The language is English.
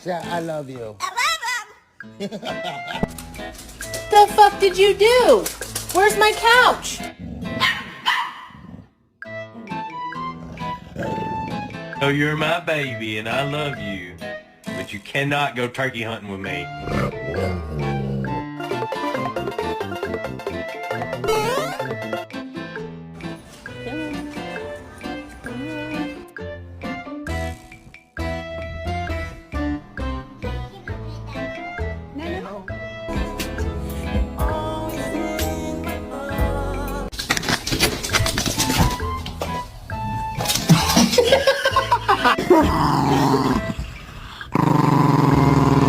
Say, I love you. The fuck did you do? Where's my couch? Oh, you're my baby and I love you, but you cannot go turkey hunting with me. No.